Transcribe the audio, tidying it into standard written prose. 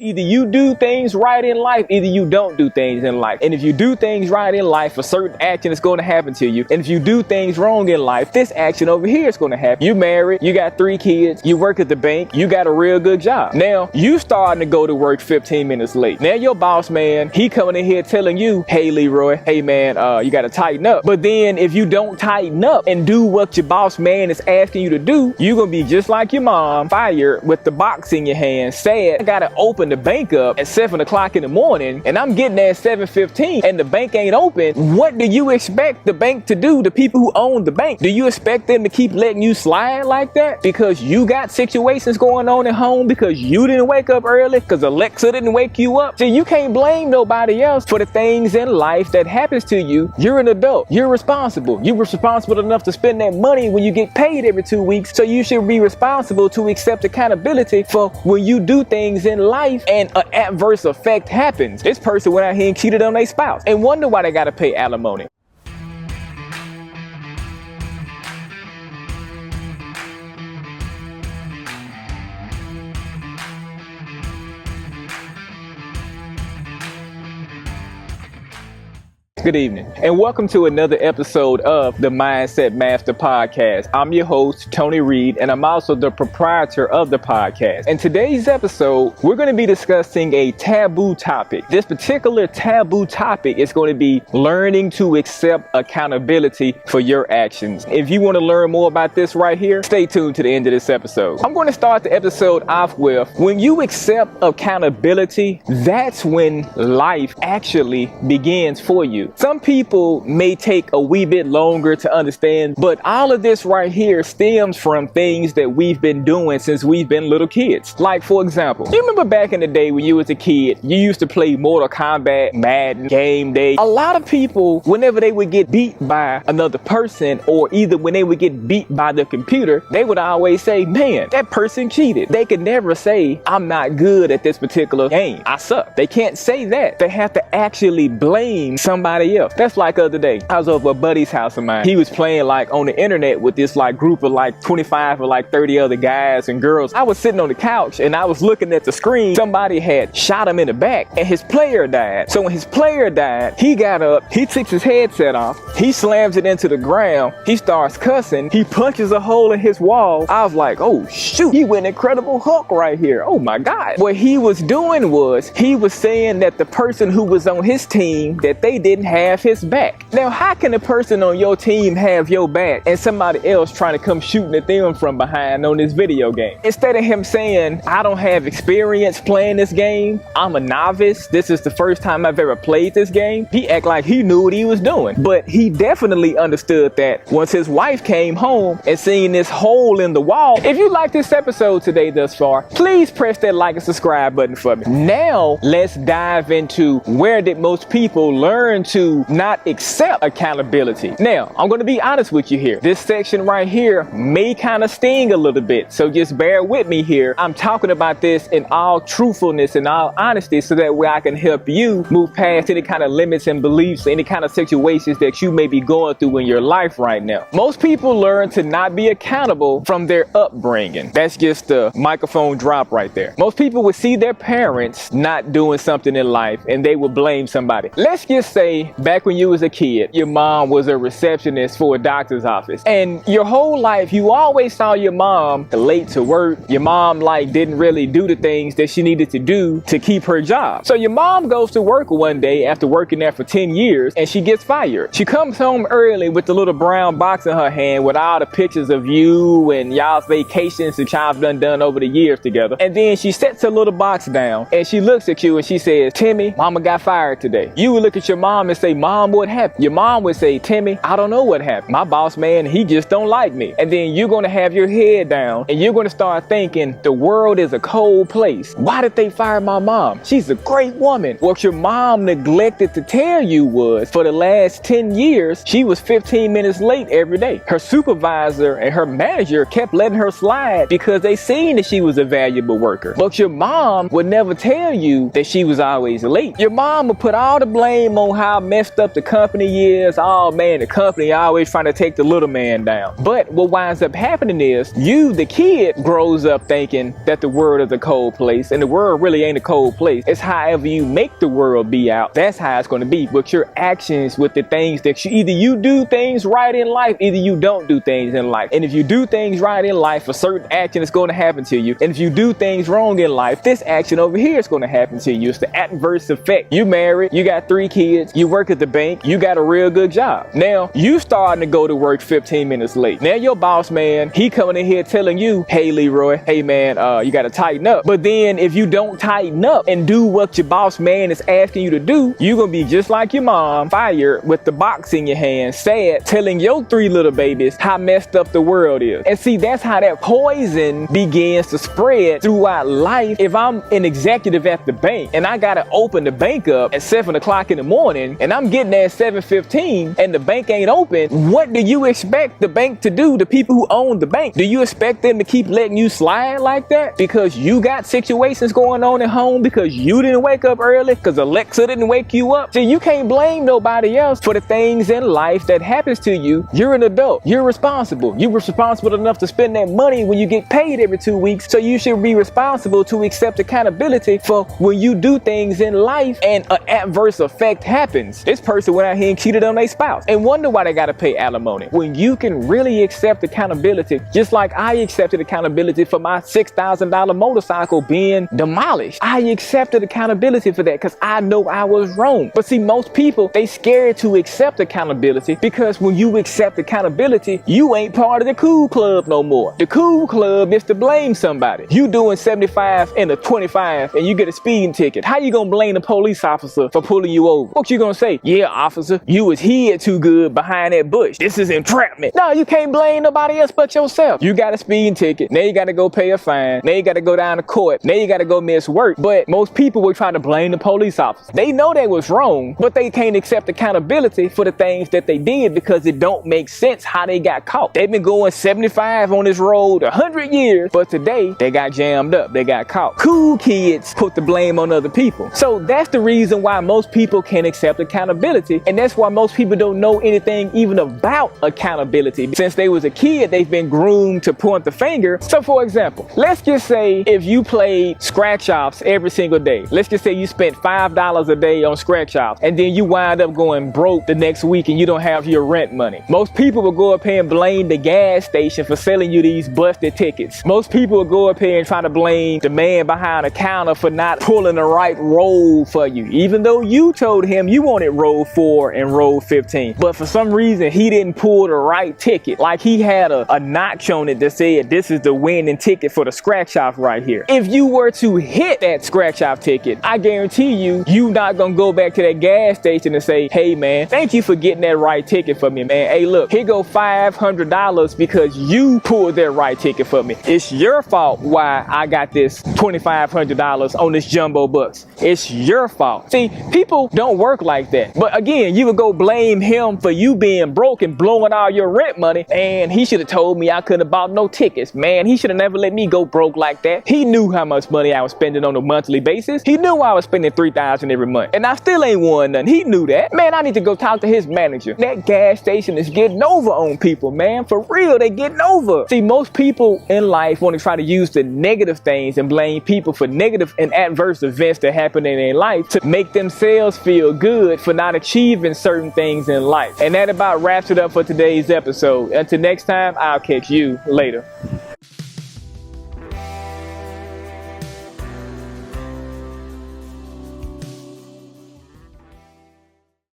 Either you do things right in life, either you don't do things in life. And if you do things right in life, a certain action is going to happen to you. And if you do things wrong in life, this action over here is going to happen. You married, you got 3 kids, you work at the bank, you got a real good job. Now, you starting to go to work 15 minutes late. Now your boss man, he coming in here telling you, hey Leroy, hey man, you got to tighten up. But then if you don't tighten up and do what your boss man is asking you to do, you're going to be just like your mom, fired with the box in your hand, sad, I got to open the bank up at 7 o'clock in the morning and I'm getting there at 7:15 and the bank ain't open. What do you expect the bank to do? The people who own the bank, do you expect them to keep letting you slide like that because you got situations going on at home, because you didn't wake up early, because Alexa didn't wake you up? So you can't blame nobody else for the things in life that happens to you. You're an adult, you're responsible, you were responsible enough to spend that money when you get paid every 2 weeks. So you should be responsible to accept accountability for when you do things in life and an adverse effect happens. This person went out here and cheated on their spouse and wonder why they got to pay alimony. Good evening, and welcome to another episode of the Mindset Master Podcast. I'm your host, Tony Reed, and I'm also the proprietor of the podcast. In today's episode, we're going to be discussing a taboo topic. This particular taboo topic is going to be learning to accept accountability for your actions. If you want to learn more about this right here, stay tuned to the end of this episode. I'm going to start the episode off with, when you accept accountability, that's when life actually begins for you. Some people may take a wee bit longer to understand, but all of this right here stems from things that we've been doing since we've been little kids. Like, for example, you remember back in the day when you was a kid, you used to play Mortal Kombat, Madden, Game Day. A lot of people, whenever they would get beat by another person, or either when they would get beat by the computer, they would always say, man, that person cheated. They could never say, I'm not good at this particular game, I suck. They can't say that. They have to actually blame somebody else. That's like other day, I was over a buddy's house of mine. He was playing like on the internet with this like group of like 25 or like 30 other guys and girls. I was sitting on the couch and I was looking at the screen. Somebody had shot him in the back and his player died. So when his player died, he got up, he takes his headset off, he slams it into the ground, he starts cussing, he punches a hole in his wall. I was like, oh shoot, he went Incredible Hulk right here. Oh my God. What he was doing was, he was saying that the person who was on his team, that they didn't have his back. Now, how can a person on your team have your back and somebody else trying to come shooting at them from behind on this video game? Instead of him saying, I don't have experience playing this game, I'm a novice, this is the first time I've ever played this game, he act like he knew what he was doing. But he definitely understood that once his wife came home and seen this hole in the wall. If you like this episode today thus far, please press that like and subscribe button for me. Now, let's dive into, where did most people learn to not accept accountability? Now, I'm going to be honest with you here. This section right here may kind of sting a little bit, so just bear with me here. I'm talking about this in all truthfulness and all honesty, so that way I can help you move past any kind of limits and beliefs, any kind of situations that you may be going through in your life right now. Most people learn to not be accountable from their upbringing. That's just the microphone drop right there. Most people would see their parents not doing something in life and they would blame somebody. Let's just say back when you was a kid, your mom was a receptionist for a doctor's office, and your whole life you always saw your mom late to work. Your mom like didn't really do the things that she needed to do to keep her job. So your mom goes to work one day after working there for 10 years and she gets fired. She comes home early with the little brown box in her hand with all the pictures of you and y'all's vacations that y'all done over the years together. And then she sets her little box down and she looks at you and she says, Timmy, mama got fired today. You would look at your mom and say, Mom, what happened? Your mom would say, Timmy, I don't know what happened. My boss man, he just don't like me. And then you're going to have your head down and you're going to start thinking, the world is a cold place. Why did they fire my mom? She's a great woman. What your mom neglected to tell you was, for the last 10 years, she was 15 minutes late every day. Her supervisor and her manager kept letting her slide because they seen that she was a valuable worker. But your mom would never tell you that she was always late. Your mom would put all the blame on how messed up the company years, oh man, the company always trying to take the little man down. But what winds up happening is you, the kid, grows up thinking that the world is a cold place, and the world really ain't a cold place. It's however you make the world be out. That's how it's going to be. With your actions, with the things that either you do things right in life, either you don't do things in life. And if you do things right in life, a certain action is going to happen to you. And if you do things wrong in life, this action over here is going to happen to you. It's the adverse effect. You married, you got 3 kids, you work at the bank, you got a real good job. Now, you starting to go to work 15 minutes late. Now your boss man, he coming in here telling you, hey Leroy, hey man, you got to tighten up. But then if you don't tighten up and do what your boss man is asking you to do, you're going to be just like your mom, fired with the box in your hand, sad, telling your 3 little babies how messed up the world is. And see, that's how that poison begins to spread throughout life. If I'm an executive at the bank and I got to open the bank up at 7 o'clock in the morning and I'm getting there at 7:15 and the bank ain't open, what do you expect the bank to do? The people who own the bank, do you expect them to keep letting you slide like that because you got situations going on at home, because you didn't wake up early, because Alexa didn't wake you up? See, you can't blame nobody else for the things in life that happens to you. You're an adult. You're responsible. You were responsible enough to spend that money when you get paid every 2 weeks. So you should be responsible to accept accountability for when you do things in life and an adverse effect happens. This person went out here and cheated on their spouse and wonder why they got to pay alimony. When you can really accept accountability, just like I accepted accountability for my $6,000 motorcycle being demolished. I accepted accountability for that because I know I was wrong. But see, most people, they scared to accept accountability because when you accept accountability, you ain't part of the cool club no more. The cool club is to blame somebody. You doing 75 and a 25 and you get a speeding ticket. How you gonna blame the police officer for pulling you over? What you gonna say? Yeah, officer, you was hid too good behind that bush. This is entrapment. No, you can't blame nobody else but yourself. You got a speeding ticket. Now you got to go pay a fine. Now you got to go down to court. Now you got to go miss work. But most people will try to blame the police officer. They know they was wrong, but they can't accept accountability for the things that they did because it don't make sense how they got caught. They've been going 75 on this road 100 years, but today they got jammed up. They got caught. Cool kids put the blame on other people. So that's the reason why most people can't accept accountability. And that's why most people don't know anything even about accountability. Since they was a kid, they've been groomed to point the finger. So for example, let's just say if you played scratch offs every single day, let's just say you spent $5 a day on scratch offs and then you wind up going broke the next week and you don't have your rent money. Most people will go up here and blame the gas station for selling you these busted tickets. Most people will go up here and try to blame the man behind the counter for not pulling the right roll for you, even though you told him you wanted roll 4 and roll 15. But for some reason, he didn't pull the right ticket. Like he had a notch on it that said, this is the winning ticket for the scratch off right here. If you were to hit that scratch off ticket, I guarantee you not gonna go back to that gas station and say, hey man, thank you for getting that right ticket for me, man. Hey look, here go $500 because you pulled that right ticket for me. It's your fault why I got this $2,500 on this jumbo bucks. It's your fault. See, people don't work like that. But again, you would go blame him for you being broke and blowing all your rent money. And he should have told me I couldn't have bought no tickets. Man, he should have never let me go broke like that. He knew how much money I was spending on a monthly basis. He knew I was spending $3,000 every month. And I still ain't won nothing. He knew that. Man, I need to go talk to his manager. That gas station is getting over on people, man. For real, they getting over. See, most people in life want to try to use the negative things and blame people for negative and adverse events that happen in their life to make themselves feel good for not achieving certain things in life. And that about wraps it up for today's episode. Until next time, I'll catch you later.